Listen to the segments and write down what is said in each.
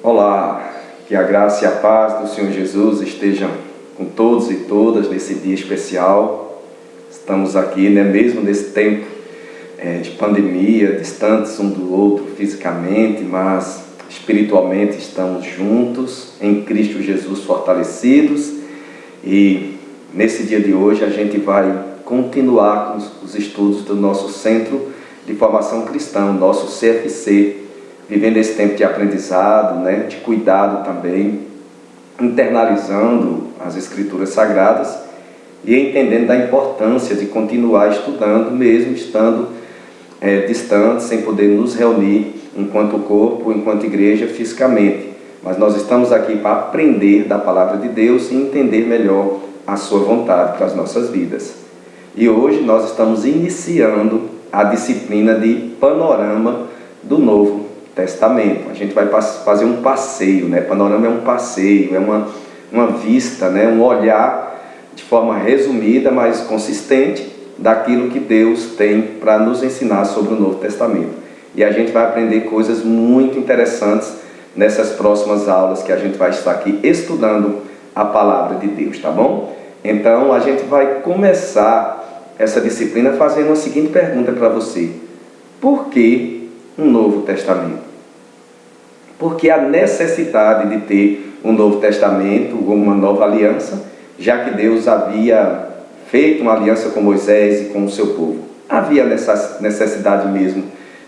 Olá, que a graça e a paz do Senhor Jesus estejam com todos e todas nesse dia especial. Estamos aqui, mesmo nesse tempo de pandemia, distantes um do outro fisicamente, mas espiritualmente estamos juntos, em Cristo Jesus fortalecidos. E nesse dia de hoje a gente vai continuar com os estudos do nosso Centro de Formação Cristã, nosso CFC, vivendo esse tempo de aprendizado, de cuidado também, internalizando as Escrituras Sagradas e entendendo da importância de continuar estudando, mesmo estando distantes, sem poder nos reunir enquanto corpo, enquanto igreja, fisicamente. Mas nós estamos aqui para aprender da Palavra de Deus e entender melhor a sua vontade para as nossas vidas. E hoje nós estamos iniciando a disciplina de Panorama do Novo Testamento. A gente vai fazer um passeio, Panorama é um passeio, é uma vista, um olhar de forma resumida, mas consistente, daquilo que Deus tem para nos ensinar sobre o Novo Testamento. E a gente vai aprender coisas muito interessantes nessas próximas aulas que a gente vai estar aqui estudando a Palavra de Deus, tá bom? Então a gente vai começar essa disciplina fazendo a seguinte pergunta para você: por que um Novo Testamento? Por que a necessidade de ter um Novo Testamento ou uma nova aliança, já que Deus havia feito uma aliança com Moisés e com o seu povo? Havia necessidade mesmo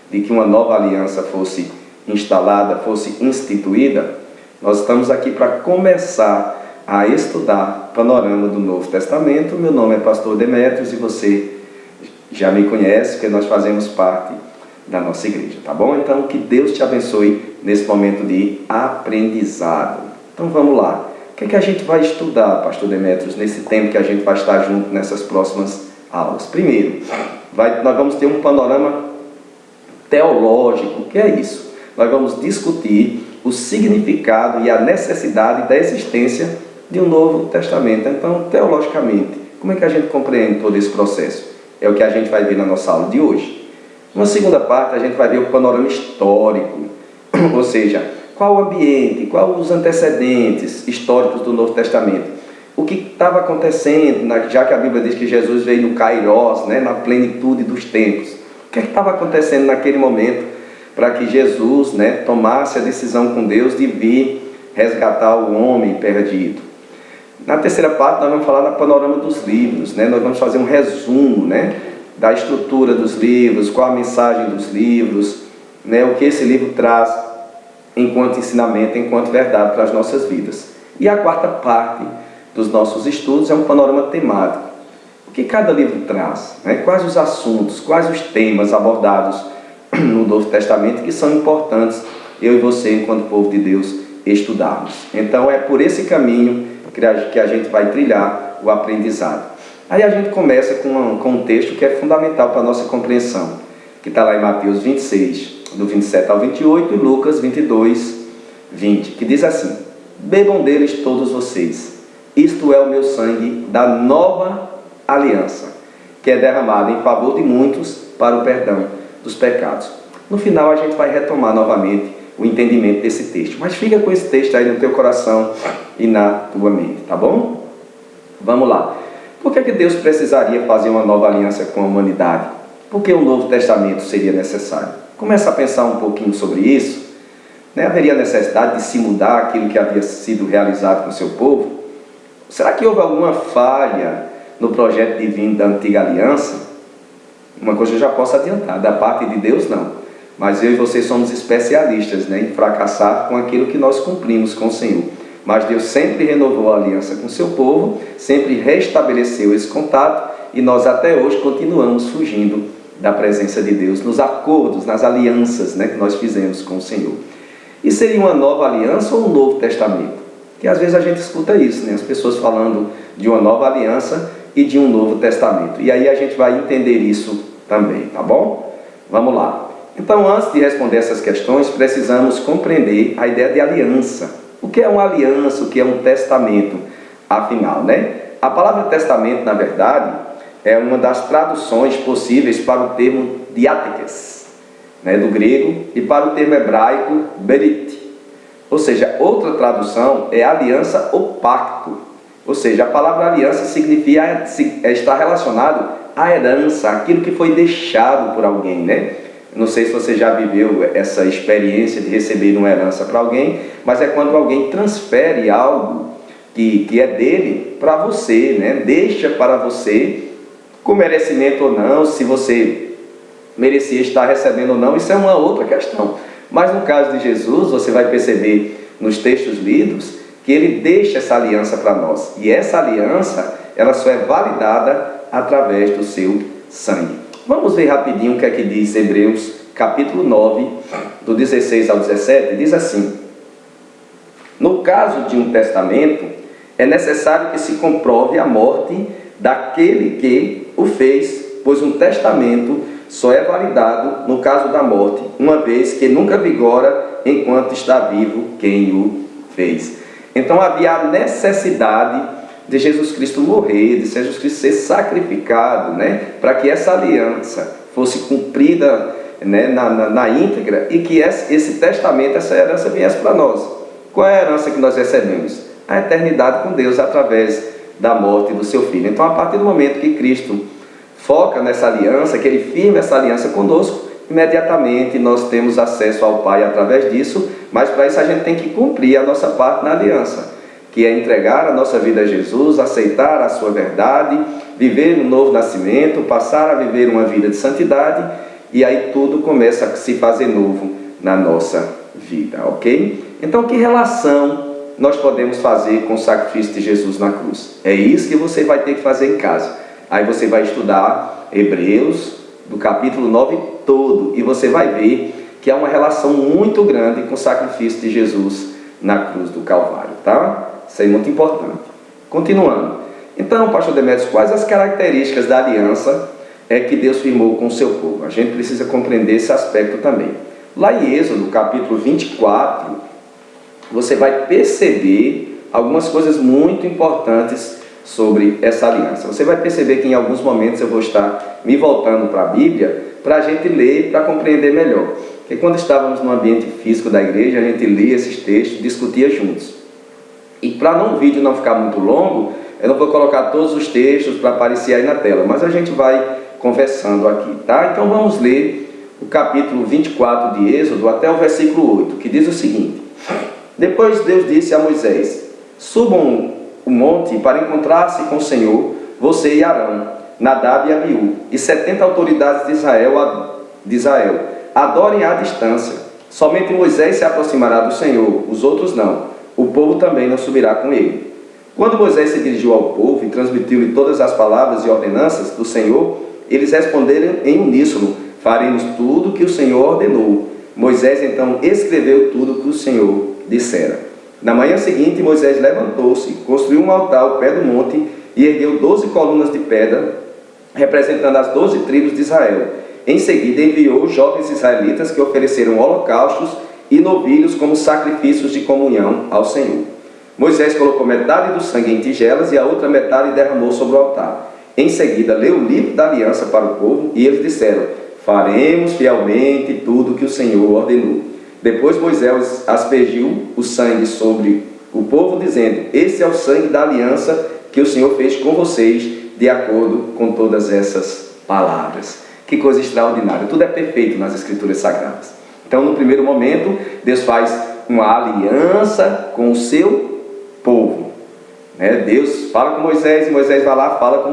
de que uma nova aliança fosse instalada, fosse instituída? Nós estamos aqui para começar a estudar Panorama do Novo Testamento. Meu nome é Pastor Demétrios e você já me conhece, porque nós fazemos parte da nossa igreja, tá bom? Então, que Deus te abençoe nesse momento de aprendizado. Então, vamos lá. O que é que a gente vai estudar, Pastor Demétrios, nesse tempo que a gente vai estar junto nessas próximas aulas? Primeiro, nós vamos ter um panorama teológico. O que é isso? Nós vamos discutir o significado e a necessidade da existência de um Novo Testamento. Então, teologicamente, como é que a gente compreende todo esse processo? É o que a gente vai ver na nossa aula de hoje. Na segunda parte, a gente vai ver o panorama histórico, ou seja, qual o ambiente, quais os antecedentes históricos do Novo Testamento. O que estava acontecendo, já que a Bíblia diz que Jesus veio no Kairos, na plenitude dos tempos. O que estava acontecendo naquele momento para que Jesus tomasse a decisão com Deus de vir resgatar o homem perdido? Na terceira parte, nós vamos falar no panorama dos livros, nós vamos fazer um resumo, da estrutura dos livros, qual a mensagem dos livros, o que esse livro traz enquanto ensinamento, enquanto verdade para as nossas vidas. E a quarta parte dos nossos estudos é um panorama temático. O que cada livro traz, quais os assuntos, quais os temas abordados no Novo Testamento que são importantes eu e você, enquanto povo de Deus, estudarmos. Então é por esse caminho que a gente vai trilhar o aprendizado. Aí a gente começa com um texto que é fundamental para a nossa compreensão, que está lá em Mateus 26, do 27 ao 28, e Lucas 22, 20, que diz assim: bebam deles todos vocês, isto é o meu sangue da nova aliança, que é derramado em favor de muitos para o perdão dos pecados. No final a gente vai retomar novamente o entendimento desse texto, mas fica com esse texto aí no teu coração e na tua mente, tá bom? Vamos lá. Por que Deus precisaria fazer uma nova aliança com a humanidade? Por que o Novo Testamento seria necessário? Começa a pensar um pouquinho sobre isso. Haveria necessidade de se mudar aquilo que havia sido realizado com o seu povo? Será que houve alguma falha no projeto divino da antiga aliança? Uma coisa eu já posso adiantar, da parte de Deus não. Mas eu e você somos especialistas em fracassar com aquilo que nós cumprimos com o Senhor. Mas Deus sempre renovou a aliança com o seu povo, sempre restabeleceu esse contato, e nós até hoje continuamos fugindo da presença de Deus nos acordos, nas alianças que nós fizemos com o Senhor. E seria uma nova aliança ou um novo testamento? Que às vezes a gente escuta isso, as pessoas falando de uma nova aliança e de um novo testamento. E aí a gente vai entender isso também, tá bom? Vamos lá. Então, antes de responder essas questões, precisamos compreender a ideia de aliança. O que é uma aliança? O que é um testamento? Afinal, a palavra testamento, na verdade, é uma das traduções possíveis para o termo diáteques, do grego, e para o termo hebraico berit. Ou seja, outra tradução é aliança ou pacto. Ou seja, a palavra aliança significa estar relacionado à herança, aquilo que foi deixado por alguém, né? Não sei se você já viveu essa experiência de receber uma herança para alguém, mas é quando alguém transfere algo que é dele para você, né? Deixa para você, com merecimento ou não, se você merecia estar recebendo ou não, isso é uma outra questão. Mas no caso de Jesus, você vai perceber nos textos lidos que ele deixa essa aliança para nós. E essa aliança, ela só é validada através do seu sangue. Vamos ver rapidinho o que é que diz Hebreus, capítulo 9, do 16 ao 17. Diz assim: no caso de um testamento, é necessário que se comprove a morte daquele que o fez, pois um testamento só é validado no caso da morte, uma vez que nunca vigora enquanto está vivo quem o fez. Então havia a necessidade de Jesus Cristo morrer, de Jesus Cristo ser sacrificado, né, para que essa aliança fosse cumprida, né, na íntegra, e que esse testamento, essa herança viesse para nós. Qual é a herança que nós recebemos? A eternidade com Deus através da morte do seu Filho. Então, a partir do momento que Cristo foca nessa aliança, que Ele firma essa aliança conosco, imediatamente nós temos acesso ao Pai através disso, mas para isso a gente tem que cumprir a nossa parte na aliança, que é entregar a nossa vida a Jesus, aceitar a sua verdade, viver um novo nascimento, passar a viver uma vida de santidade, e aí tudo começa a se fazer novo na nossa vida, ok? Então, que relação nós podemos fazer com o sacrifício de Jesus na cruz? É isso que você vai ter que fazer em casa. Aí você vai estudar Hebreus, do capítulo 9 todo, e você vai ver que há uma relação muito grande com o sacrifício de Jesus na cruz do Calvário, tá? Isso é muito importante. Continuando. Então, pastor Demetrios, quais as características da aliança que Deus firmou com o seu povo? A gente precisa compreender esse aspecto também. Lá em Êxodo, capítulo 24, você vai perceber algumas coisas muito importantes sobre essa aliança. Você vai perceber que em alguns momentos eu vou estar me voltando para a Bíblia para a gente ler, para compreender melhor. Porque quando estávamos no ambiente físico da igreja, a gente lia esses textos, discutia juntos. E para o vídeo não ficar muito longo, eu não vou colocar todos os textos para aparecer aí na tela, mas a gente vai conversando aqui, tá? Então vamos ler o capítulo 24 de Êxodo até o versículo 8, que diz o seguinte: depois Deus disse a Moisés: subam o monte para encontrar-se com o Senhor, você e Arão, Nadab e Abiú, e 70 autoridades de Israel. Adorem à distância. Somente Moisés se aproximará do Senhor, os outros não. O povo também não subirá com ele. Quando Moisés se dirigiu ao povo e transmitiu-lhe todas as palavras e ordenanças do Senhor, eles responderam em uníssono: faremos tudo o que o Senhor ordenou. Moisés então escreveu tudo o que o Senhor dissera. Na manhã seguinte, Moisés levantou-se, construiu um altar ao pé do monte e ergueu 12 colunas de pedra, representando as 12 tribos de Israel. Em seguida, enviou os jovens israelitas que ofereceram holocaustos e novilhos como sacrifícios de comunhão ao Senhor. Moisés colocou metade do sangue em tigelas e a outra metade derramou sobre o altar. Em seguida, leu o livro da aliança para o povo e eles disseram: faremos fielmente tudo o que o Senhor ordenou. Depois Moisés aspergiu o sangue sobre o povo, dizendo: esse é o sangue da aliança que o Senhor fez com vocês, de acordo com todas essas palavras. Que coisa extraordinária! Tudo é perfeito nas Escrituras Sagradas. Então, no primeiro momento, Deus faz uma aliança com o seu povo. Deus fala com Moisés, e Moisés vai lá, fala com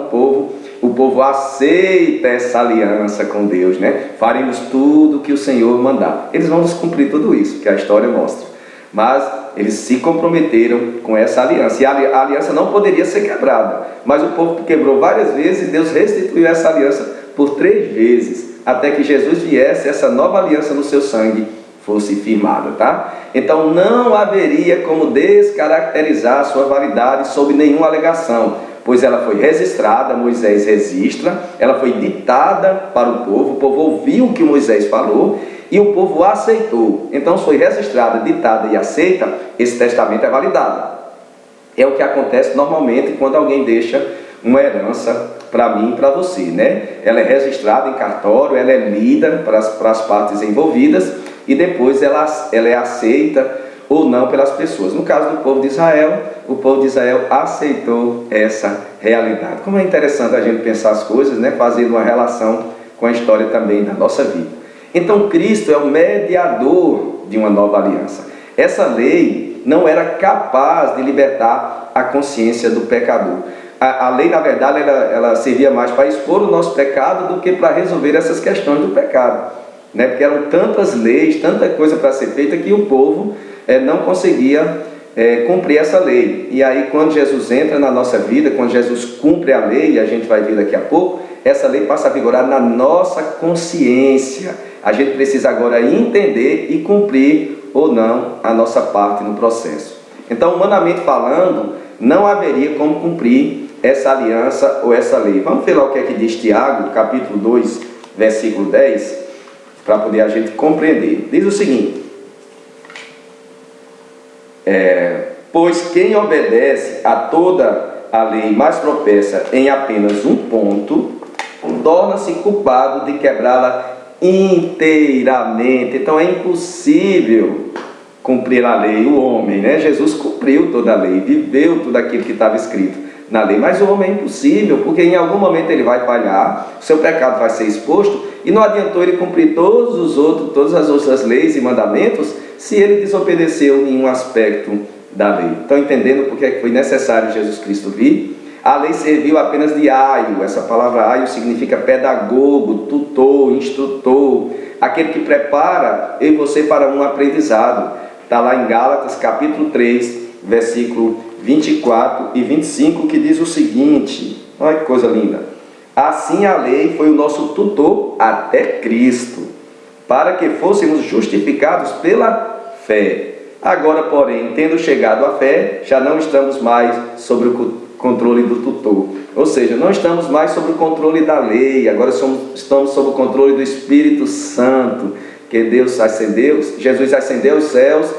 o povo aceita essa aliança com Deus, faremos tudo que o Senhor mandar. Eles vão descumprir tudo isso, que a história mostra, mas eles se comprometeram com essa aliança, e a aliança não poderia ser quebrada, mas o povo quebrou várias vezes, e Deus restituiu essa aliança por 3 vezes, até que Jesus viesse, essa nova aliança no seu sangue fosse firmada, tá? Então não haveria como descaracterizar a sua validade sob nenhuma alegação, pois ela foi registrada, Moisés registra, ela foi ditada para o povo ouviu o que Moisés falou e o povo aceitou. Então, se foi registrada, ditada e aceita, esse testamento é validado. É o que acontece normalmente quando alguém deixa uma herança para mim e para você, Ela é registrada em cartório, ela é lida para as partes envolvidas e depois ela é aceita ou não pelas pessoas. No caso do povo de Israel, o povo de Israel aceitou essa realidade. Como é interessante a gente pensar as coisas, né? Fazendo uma relação com a história também da nossa vida. Então Cristo é o mediador de uma nova aliança. Essa lei não era capaz de libertar a consciência do pecador. A lei, na verdade, ela servia mais para expor o nosso pecado do que para resolver essas questões do pecado, né? Porque eram tantas leis, tanta coisa para ser feita que o povo não conseguia cumprir essa lei. E aí, quando Jesus entra na nossa vida, quando Jesus cumpre a lei, e a gente vai ver daqui a pouco, essa lei passa a vigorar na nossa consciência. A gente precisa agora entender e cumprir ou não a nossa parte no processo. Então, humanamente falando, não haveria como cumprir essa aliança ou essa lei. Vamos ver lá o que é que diz Tiago, capítulo 2, versículo 10, para poder a gente compreender. Diz o seguinte: pois quem obedece a toda a lei, mas tropeça em apenas um ponto, torna-se culpado de quebrá-la inteiramente. Então é impossível cumprir a lei, o homem, né? Jesus cumpriu toda a lei, viveu tudo aquilo que estava escrito na lei, mas o homem é impossível, porque em algum momento ele vai falhar, o seu pecado vai ser exposto, e não adiantou ele cumprir todas as outras leis e mandamentos, se ele desobedeceu em um aspecto da lei. Estão entendendo porque foi necessário Jesus Cristo vir? A lei serviu apenas de aio. Essa palavra aio significa pedagogo, tutor, instrutor, aquele que prepara eu e você para um aprendizado. Está lá em Gálatas capítulo 3, versículo 24 e 25, que diz o seguinte: olha que coisa linda. Assim a lei foi o nosso tutor até Cristo, para que fôssemos justificados pela fé. Agora, porém, tendo chegado à fé, já não estamos mais sobre o controle do tutor. Ou seja, não estamos mais sob o controle da lei, agora estamos sob o controle do Espírito Santo, que Jesus ascendeu aos céus,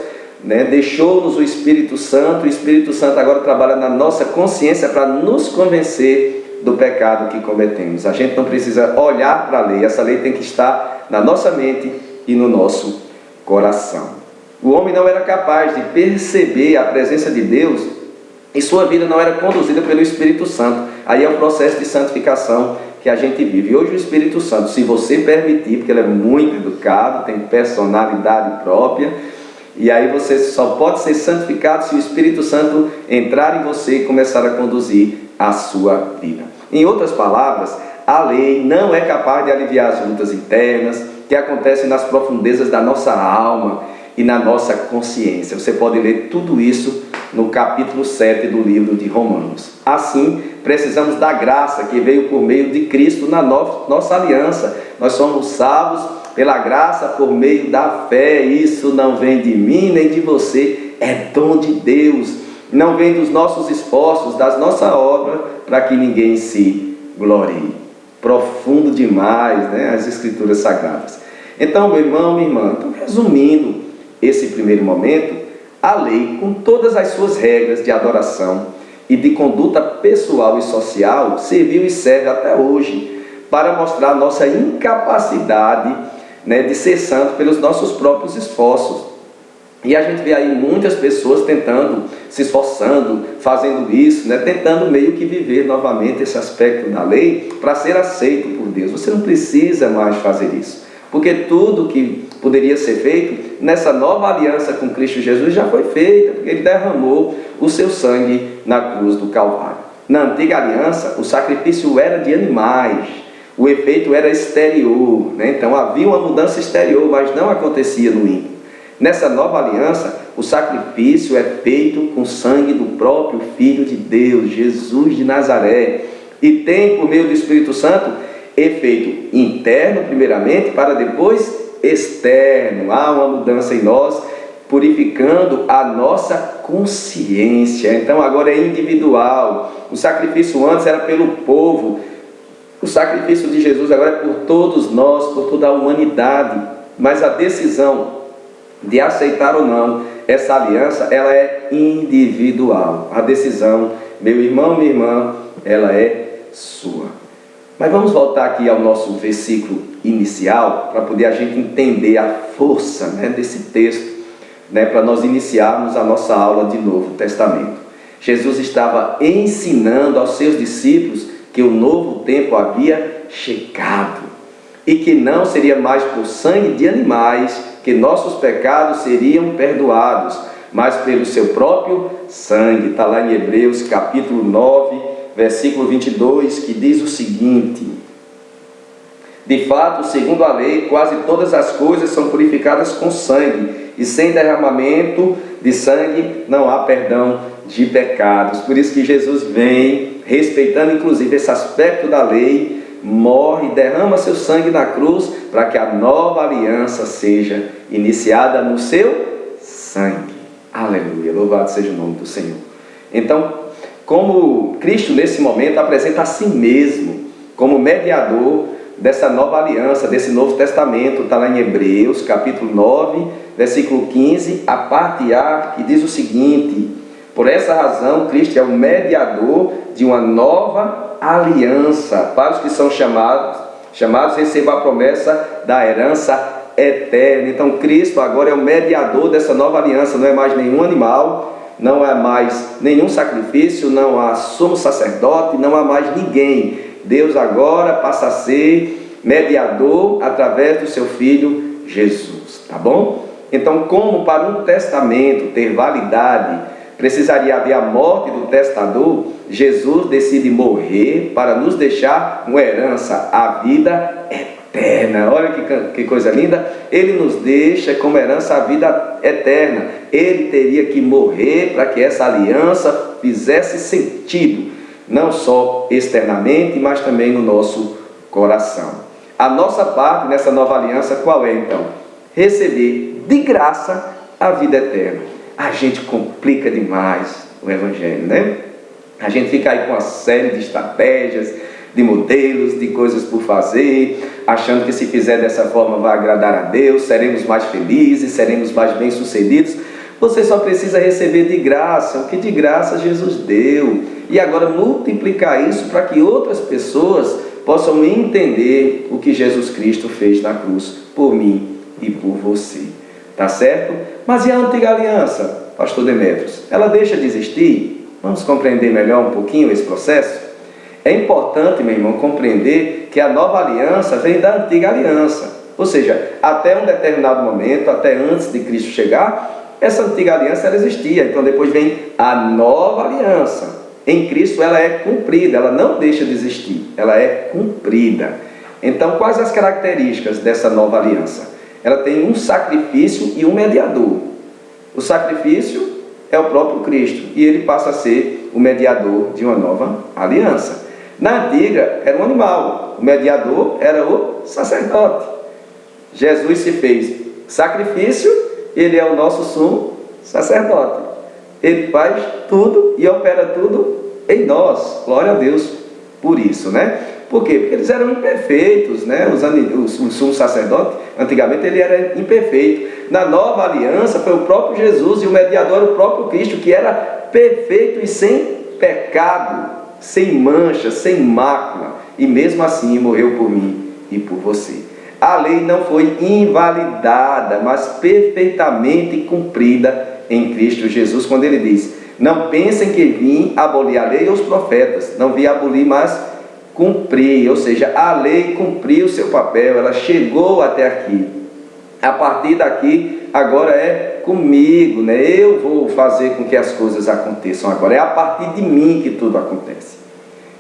né? Deixou-nos o Espírito Santo agora trabalha na nossa consciência para nos convencer do pecado que cometemos. A gente não precisa olhar para a lei, essa lei tem que estar na nossa mente e no nosso coração. O homem não era capaz de perceber a presença de Deus e sua vida não era conduzida pelo Espírito Santo. Aí é um processo de santificação que a gente vive. E hoje o Espírito Santo, se você permitir, porque ele é muito educado, tem personalidade própria, e aí você só pode ser santificado se o Espírito Santo entrar em você e começar a conduzir a sua vida. Em outras palavras, a lei não é capaz de aliviar as lutas internas que acontecem nas profundezas da nossa alma e na nossa consciência. Você pode ler tudo isso no capítulo 7 do livro de Romanos. Assim, precisamos da graça que veio por meio de Cristo na nossa aliança. Nós somos salvos pela graça por meio da fé. Isso não vem de mim nem de você, é dom de Deus. Não vem dos nossos esforços, das nossas obras, para que ninguém se glorie. Profundo demais, né? As Escrituras Sagradas. Então, meu irmão, minha irmã, resumindo esse primeiro momento, a lei, com todas as suas regras de adoração e de conduta pessoal e social, serviu e serve até hoje para mostrar a nossa incapacidade, né, de ser santo pelos nossos próprios esforços. E a gente vê aí muitas pessoas tentando, se esforçando, fazendo isso, né, tentando meio que viver novamente esse aspecto da lei para ser aceito por Deus. Você não precisa mais fazer isso, porque tudo que poderia ser feito nessa nova aliança com Cristo Jesus já foi feita, porque Ele derramou o seu sangue na cruz do Calvário. Na antiga aliança, o sacrifício era de animais, o efeito era exterior, né? Então havia uma mudança exterior, mas não acontecia no íntimo. Nessa nova aliança, o sacrifício é feito com o sangue do próprio Filho de Deus, Jesus de Nazaré, e tem, por meio do Espírito Santo, efeito interno primeiramente, para depois externo. Há uma mudança em nós, purificando a nossa consciência. Então agora é individual. O sacrifício antes era pelo povo, o sacrifício de Jesus agora é por todos nós, por toda a humanidade. Mas a decisão de aceitar ou não essa aliança, ela é individual. A decisão, meu irmão, minha irmã, ela é sua. Mas vamos voltar aqui ao nosso versículo inicial, para poder a gente entender a força, né, desse texto. né, para nós iniciarmos a nossa aula de Novo Testamento. Jesus estava ensinando aos seus discípulos que o novo tempo havia chegado e que não seria mais por sangue de animais que nossos pecados seriam perdoados, mas pelo seu próprio sangue. Está lá em Hebreus capítulo 9, versículo 22, que diz o seguinte: de fato, segundo a lei, quase todas as coisas são purificadas com sangue, e sem derramamento de sangue não há perdão de pecados. Por isso que Jesus vem, respeitando inclusive esse aspecto da lei, morre, derrama seu sangue na cruz, para que a nova aliança seja iniciada no seu sangue. Aleluia, louvado seja o nome do Senhor. Então, como Cristo nesse momento apresenta a si mesmo como mediador dessa nova aliança, desse Novo Testamento, está lá em Hebreus capítulo 9, versículo 15, a parte A, que diz o seguinte: por essa razão Cristo é o mediador de uma nova aliança, para os que são chamados recebam a promessa da herança eterna. Então Cristo agora é o mediador dessa nova aliança, não é mais nenhum animal, não há mais nenhum sacrifício, não há sumo sacerdote, não há mais ninguém. Deus agora passa a ser mediador através do seu Filho Jesus, tá bom? Então, como para um testamento ter validade, precisaria haver a morte do testador, Jesus decide morrer para nos deixar uma herança, a vida eterna. Olha que coisa linda! Ele nos deixa como herança a vida eterna. Ele teria que morrer para que essa aliança fizesse sentido, não só externamente, mas também no nosso coração. A nossa parte nessa nova aliança qual é então? Receber de graça a vida eterna. A gente complica demais o Evangelho, né? A gente fica aí com uma série de estratégias, de modelos, de coisas por fazer, achando que se fizer dessa forma vai agradar a Deus, seremos mais felizes, seremos mais bem-sucedidos. Você só precisa receber de graça o que de graça Jesus deu. E agora multiplicar isso para que outras pessoas possam entender o que Jesus Cristo fez na cruz por mim e por você. Tá certo? Mas e a antiga aliança, pastor Demetrios? Ela deixa de existir? Vamos compreender melhor um pouquinho esse processo? É importante, meu irmão, compreender que a nova aliança vem da antiga aliança. Ou seja, até um determinado momento, até antes de Cristo chegar, essa antiga aliança ela existia. Então depois vem a nova aliança. Em Cristo ela é cumprida, ela não deixa de existir, ela é cumprida. Então quais as características dessa nova aliança? Ela tem um sacrifício e um mediador. O sacrifício é o próprio Cristo e ele passa a ser o mediador de uma nova aliança. Na antiga era um animal, o mediador era o sacerdote. Jesus se fez sacrifício, ele é o nosso sumo sacerdote. Ele faz tudo e opera tudo em nós. Glória a Deus por isso, né? Por quê? Porque eles eram imperfeitos, né? O sumo sacerdote, antigamente, ele era imperfeito. Na nova aliança, foi o próprio Jesus e o mediador, o próprio Cristo, que era perfeito e sem pecado, sem mancha, sem mácula. E mesmo assim, morreu por mim e por você. A lei não foi invalidada, mas perfeitamente cumprida em Cristo Jesus, quando ele diz: não pensem que vim abolir a lei ou os profetas. Não vim abolir, mas cumprir. Ou seja, a lei cumpriu o seu papel, ela chegou até aqui. A partir daqui, agora é comigo, né? Eu vou fazer com que as coisas aconteçam agora. É a partir de mim que tudo acontece.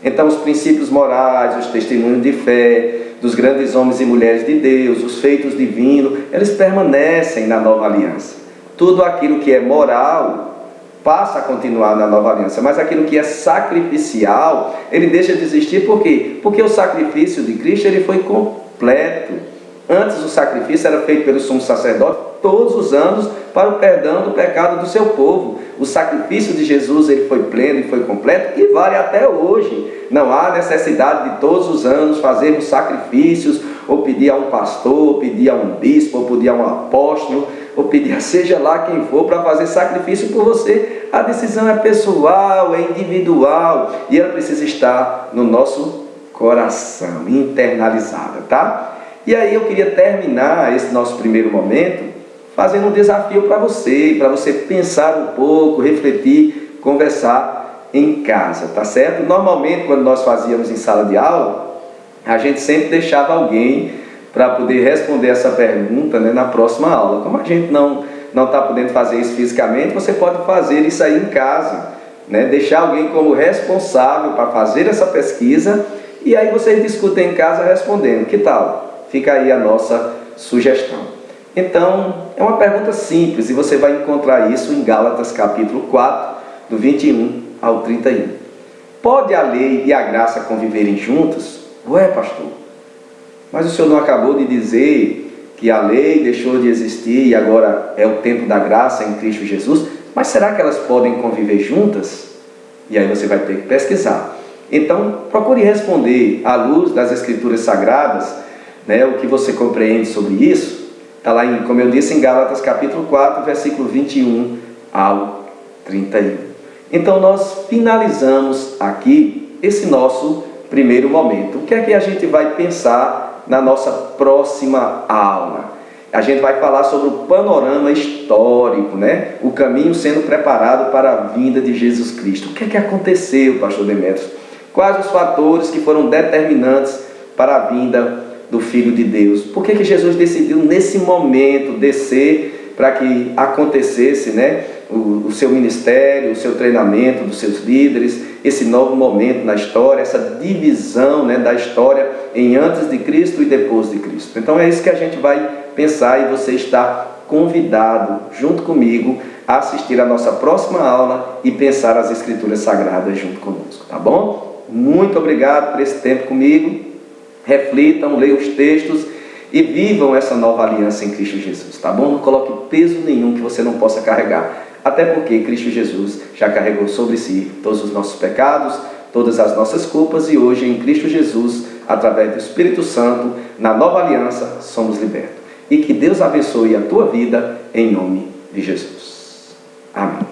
Então, os princípios morais, os testemunhos de fé, dos grandes homens e mulheres de Deus, os feitos divinos, eles permanecem na nova aliança. Tudo aquilo que é moral passa a continuar na nova aliança, mas aquilo que é sacrificial, ele deixa de existir. Por quê? Porque o sacrifício de Cristo ele foi completo. Antes o sacrifício era feito pelo sumo sacerdote todos os anos para o perdão do pecado do seu povo. O sacrifício de Jesus ele foi pleno e foi completo e vale até hoje. Não há necessidade de todos os anos fazermos sacrifícios, ou pedir a um pastor, ou pedir a um bispo, ou pedir a um apóstolo, ou pedir a seja lá quem for para fazer sacrifício por você. A decisão é pessoal, é individual e ela precisa estar no nosso coração, internalizada, tá? E aí eu queria terminar esse nosso primeiro momento fazendo um desafio para você pensar um pouco, refletir, conversar em casa, tá certo? Normalmente, quando nós fazíamos em sala de aula, a gente sempre deixava alguém para poder responder essa pergunta, né, na próxima aula. Como a gente não está podendo fazer isso fisicamente, você pode fazer isso aí em casa, né? Deixar alguém como responsável para fazer essa pesquisa e aí vocês discutem em casa respondendo. Que tal? Fica aí a nossa sugestão. Então, é uma pergunta simples e você vai encontrar isso em Gálatas capítulo 4, do 21 ao 31. Pode a lei e a graça conviverem juntos? Ué, pastor, mas o senhor não acabou de dizer que a lei deixou de existir e agora é o tempo da graça em Cristo Jesus? Mas será que elas podem conviver juntas? E aí você vai ter que pesquisar. Então, procure responder à luz das Escrituras Sagradas, né, o que você compreende sobre isso. Está lá, como eu disse, em Gálatas capítulo 4, versículo 21 ao 31. Então, nós finalizamos aqui esse nosso primeiro momento. O que é que a gente vai pensar na nossa próxima aula? A gente vai falar sobre o panorama histórico, né? O caminho sendo preparado para a vinda de Jesus Cristo. O que é que aconteceu, pastor Demétrios? Quais os fatores que foram determinantes para a vinda do Filho de Deus? Por que Jesus decidiu nesse momento descer para que acontecesse, né, o seu ministério, o seu treinamento dos seus líderes, esse novo momento na história, essa divisão, né, da história em antes de Cristo e depois de Cristo? Então é isso que a gente vai pensar e você está convidado, junto comigo, a assistir a nossa próxima aula e pensar as Escrituras Sagradas junto conosco, tá bom? Muito obrigado por esse tempo comigo. Reflitam, leiam os textos e vivam essa nova aliança em Cristo Jesus, tá bom? Não coloque peso nenhum que você não possa carregar, até porque Cristo Jesus já carregou sobre si todos os nossos pecados, todas as nossas culpas, e hoje em Cristo Jesus, através do Espírito Santo, na nova aliança, somos libertos. E que Deus abençoe a tua vida em nome de Jesus. Amém.